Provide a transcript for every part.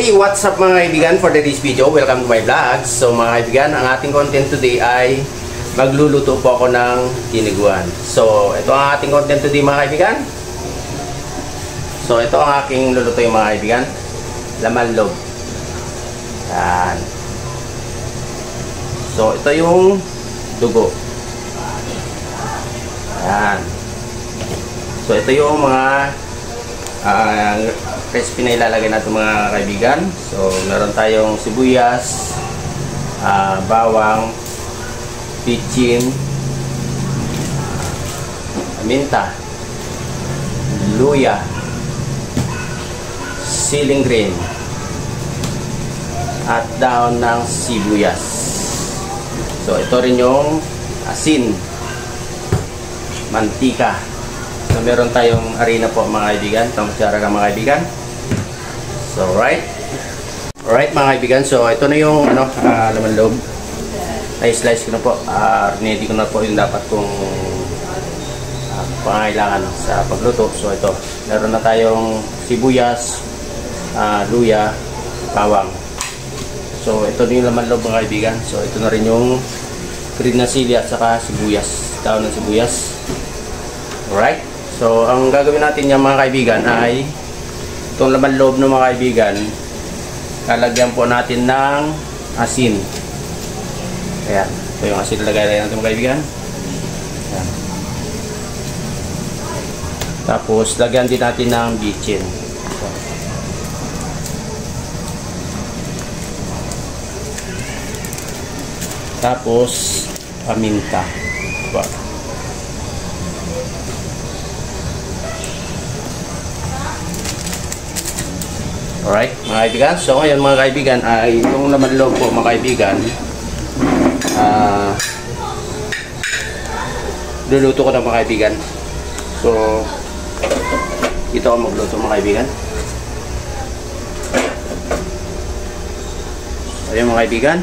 Hey, what's up mga kaibigan? For today's video, welcome to my vlog. So mga kaibigan, ang ating content today ay magluluto po ako ng tiniguan. So ito ang ating content today mga kaibigan. So ito ang aking lulutuin mga kaibigan. Laman loob. Yan. So ito yung dugo. Yan. So ito yung mga recipe na ilalagay natin mga kaibigan. So meron tayong sibuyas, bawang, pitsin, minta, luya, siling green, at dahon ng sibuyas. So ito rin yung asin, mantika. So meron tayong harina po mga kaibigan. Tamusyara ka mga kaibigan. So alright mga kaibigan. So ito na yung laman loob. Slice ko na po. Ready ko na po yung dapat kong pangailangan sa pagluto. So ito, meron na tayong sibuyas, luya, bawang. So ito na yung laman loob mga kaibigan. So ito na rin yung green na sili at saka sibuyas, dahon ng sibuyas. Alright. So ang gagawin natin niya mga kaibigan ay itong laman loob ng mga kaibigan, lalagyan po natin ng asin. Ayan, ito yung asin lagay natin mga kaibigan. Ayan. Tapos lagyan din natin ng bitchin. Tapos paminta. Alright mga kaibigan, so ngayon mga kaibigan ay itong laman loob po mga kaibigan, luluto ko na mga kaibigan. So ito ako magluto mga kaibigan. So ayun mga kaibigan,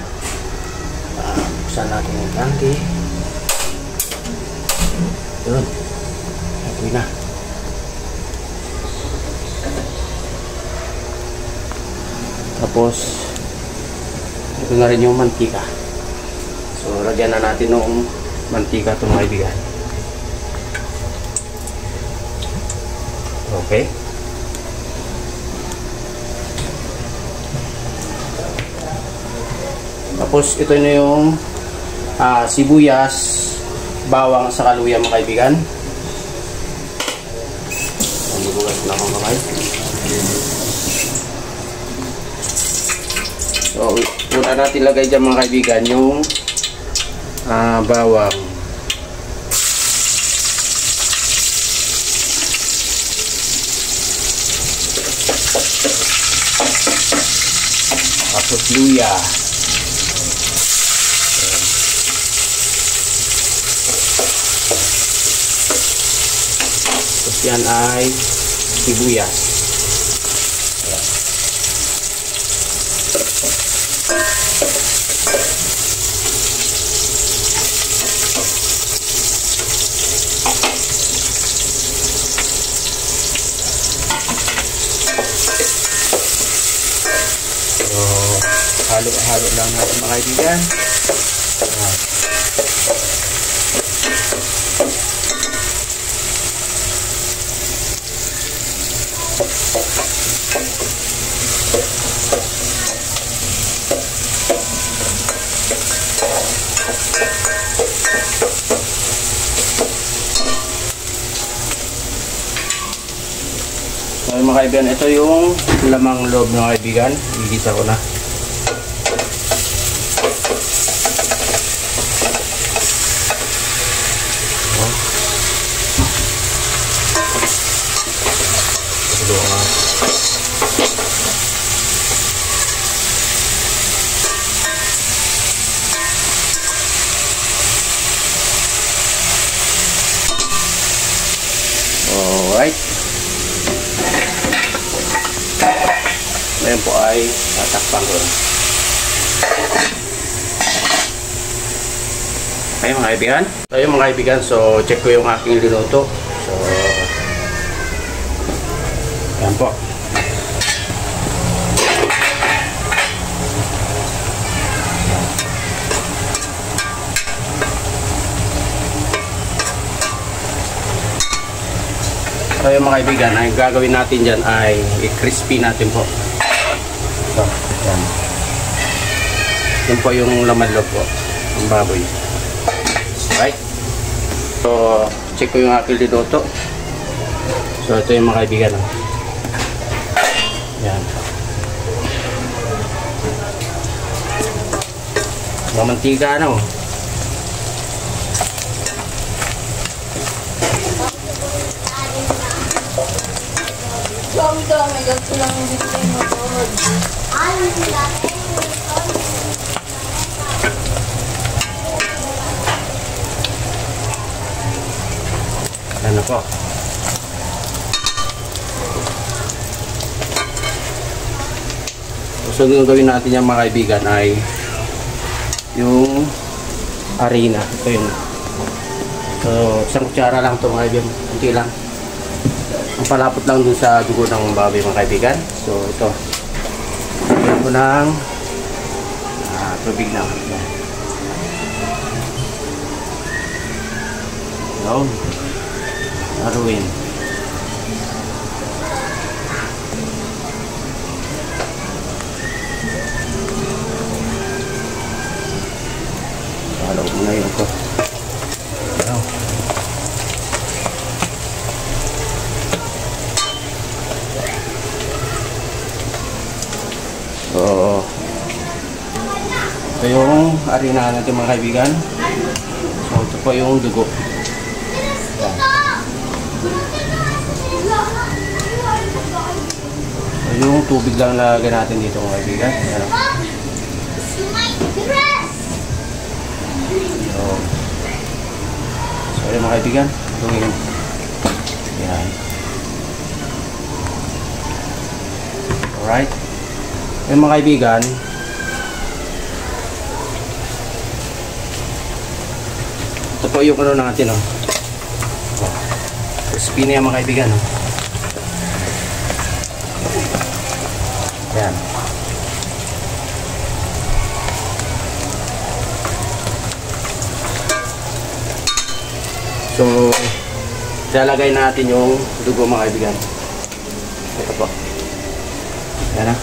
buksan natin yung tangke. Yun, okay na. Tapos ito na rin yung mantika. So lagyan na natin ng mantika itong mga kaibigan. Okay. Tapos ito na yung sibuyas, bawang sa luya mga kaibigan. Magugas na akong kamay. So, una natin lagay dyan mga kaibigan yung bawang. Tapos luya. Tapos yan ay sibuyas. Halo-halo lang natin mga kaibigan. So mga kaibigan, ito yung lamang loob ng kaibigan. Igisa ko na. Alright. Ngayon po ay tatakpan ko. Okay mga kaibigan. So yun mga kaibigan, so check ko yung aking linuto. So yan po. So yung mga kaibigan, ay gagawin natin dyan ay i-crispy natin po. So, yan. Yun po yung laman loob po, ang baboy. Right? So, check ko yung aking linuto. So, ito yung mga kaibigan. Oh. Yan. Mamantika na oh. Dami-dami, ganito lang yung display mo po. Ano po? So, yung gawin natin yung mga kaibigan ay yung harina. Ito yun. So, isang kutsara lang ito mga kaibigan. Kunti lang. Ang palapot lang dun sa dugo ng baboy mga kaibigan. So, ito. Lagyan ko ng tubig na. Yun. Haluin. Halo mo na yun ito. Ayan. So, ito yung harina natin mga kaibigan. So, ito po yung dugo. Ayan. So, yung tubig lang lagyan natin dito mga kaibigan. Ayan. So, yun mga kaibigan. Ayan. Alright. Yung mga kaibigan, ito po yung ano natin, oh. Crispy na yung mga kaibigan, oh. Ayan. So, lalagay natin yung dugo mga kaibigan. Ito po. Ayan na.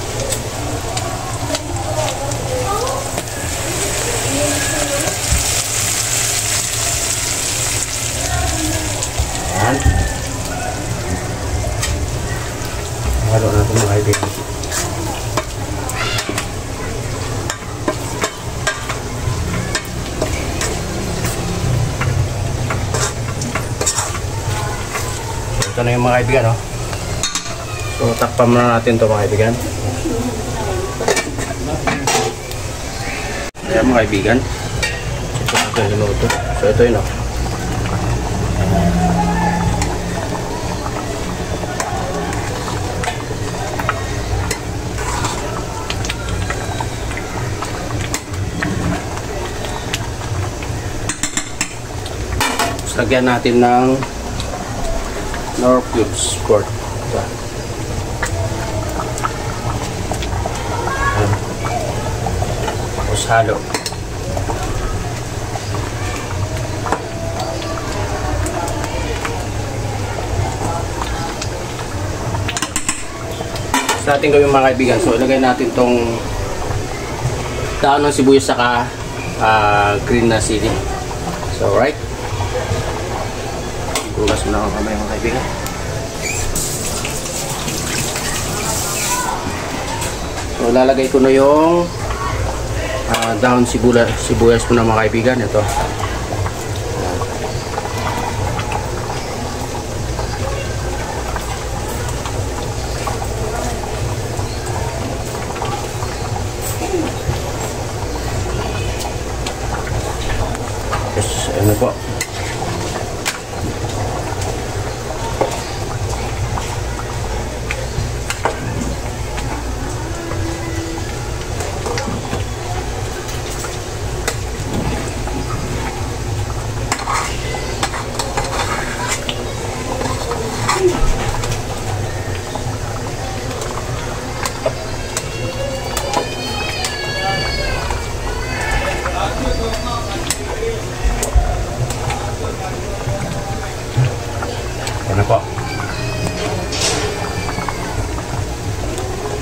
Ayan. Halo na ito mga kaibigan. Ito na yung mga kaibigan, no? So, takpan muna natin ito mga kaibigan. Ayan mga kaibigan. Ito yung luto. So, ito yun, no? Lagyan natin ng Knorr cubes pork. Ito. Tapos halo. Sa ating gawin mga kaibigan, so ilagay natin tong dahon ng sibuyas saka green na sili. So right. Bukas mo na ako kamay mga kaibigan. So lalagay ko na yung dahon sibuyas mo na mga kaibigan. Ito. Yes, ano po.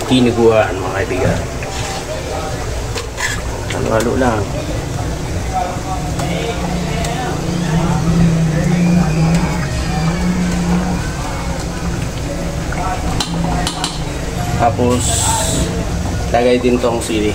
tiniguan mga kaibigan. Halo-halo lang. Tapos lagay din tong sili.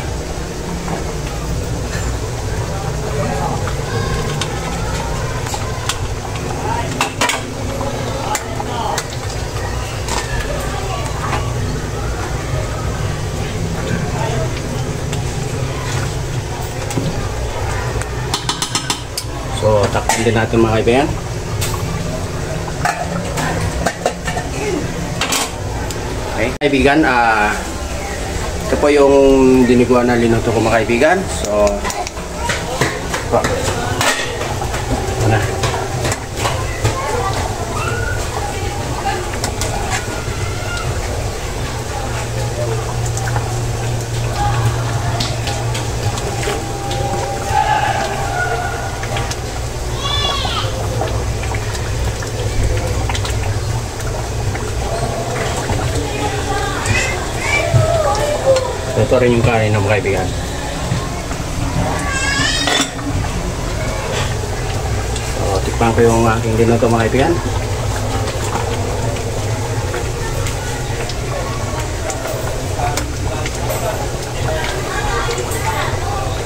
So, takpan din natin mga kaibigan. Okay, kaibigan, ito po yung diniguan na linuto ko mga kaibigan. So, ito na. Ito rin yung kanin ng mga kaibigan. So, tikpan ko yung aking linuto mga kaibigan.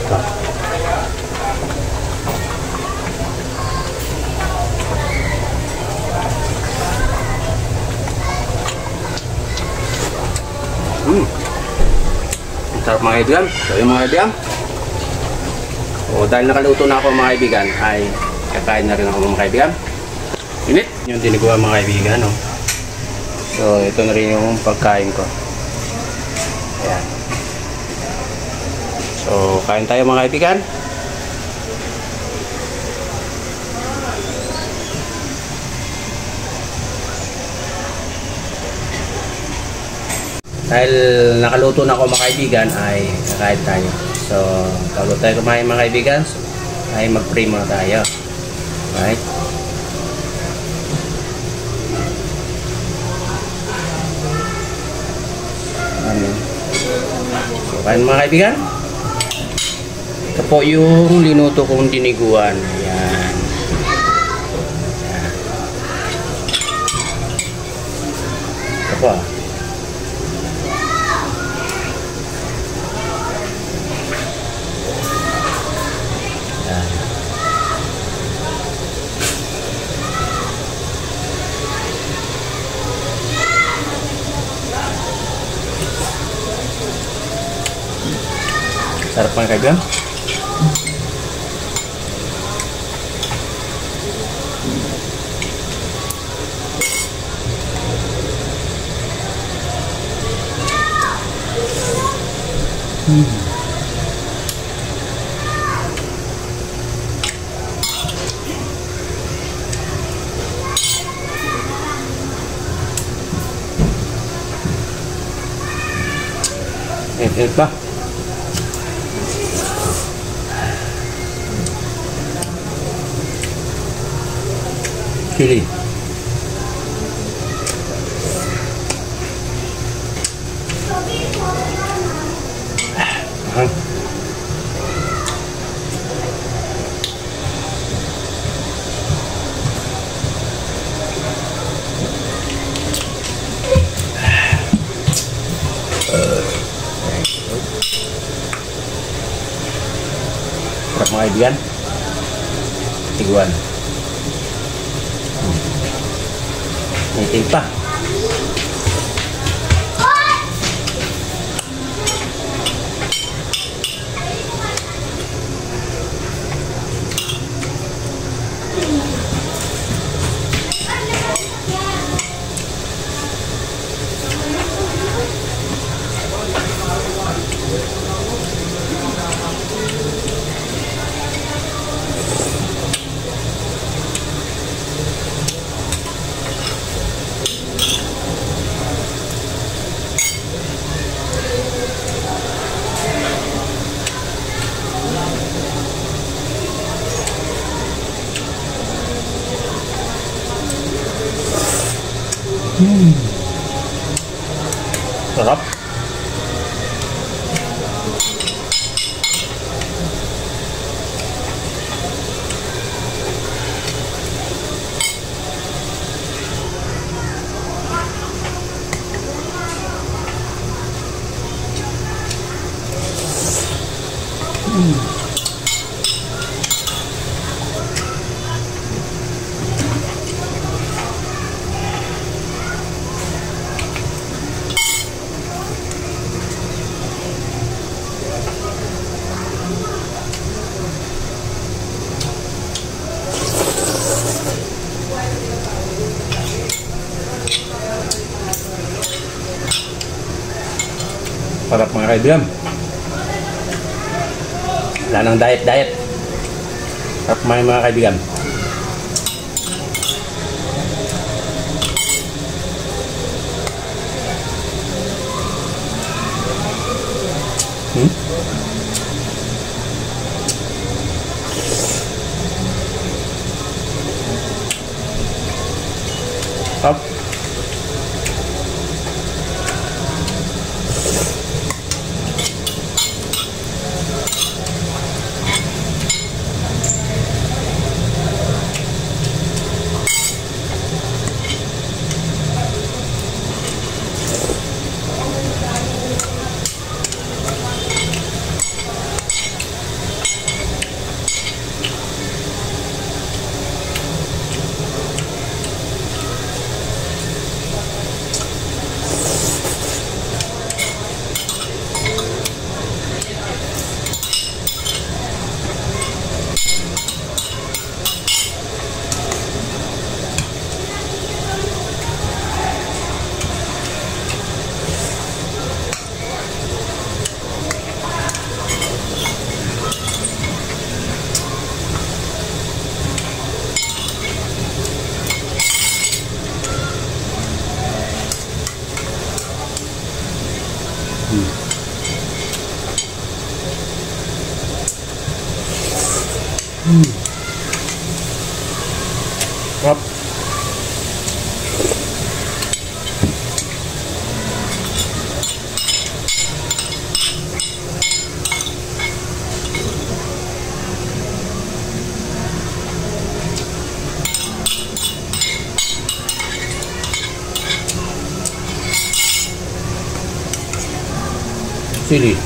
Ito. Sarap mga kaibigan. So yung mga kaibigan, dahil nakaluto na ako mga kaibigan, ay kakain na rin ako mga kaibigan. Init yung tiniguan mga kaibigan, no? So ito na rin yung pagkain ko. Ayan. So kain tayo mga kaibigan. Dahil nakaluto na ako mga kaibigan, ay kakain tayo. So, bago tayo kumain mga kaibigan, ay mag-pray muna tayo. Right? Amen. So, kain mga kaibigan. Ito po yung linuto kong tiniguan. Ayan. Ayan. Ito po. Sarap mga kaibigan. Init pa. Chili. Sarap mga kaibigan. Tiguan. Itim pa. Sarap. Sarap mga kaibigan. Wala nang diet. Sarap kumain mga kaibigan. Sarap. Sarap. Sili.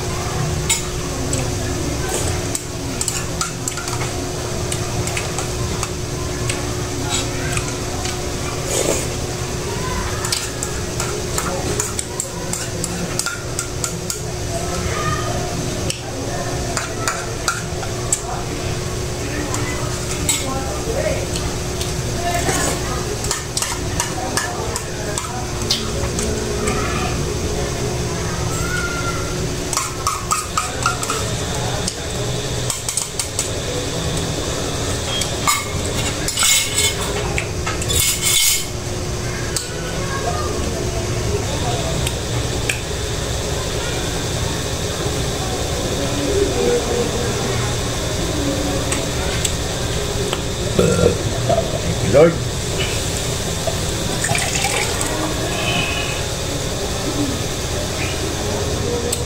Lord.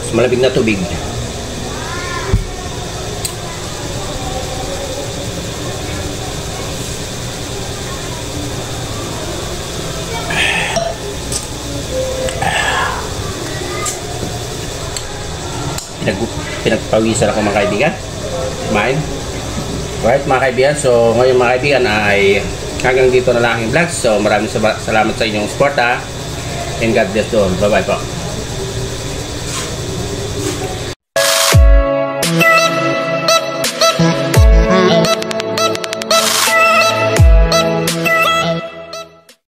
Mas malamig na tubig. Pinagpawisan ako mga kaibigan. Kumain. Alright mga kaibigan, so ngayon mga kaibigan ay hanggang dito na lang ang vlog. So maraming salamat sa inyong support and God bless you all. Bye bye po.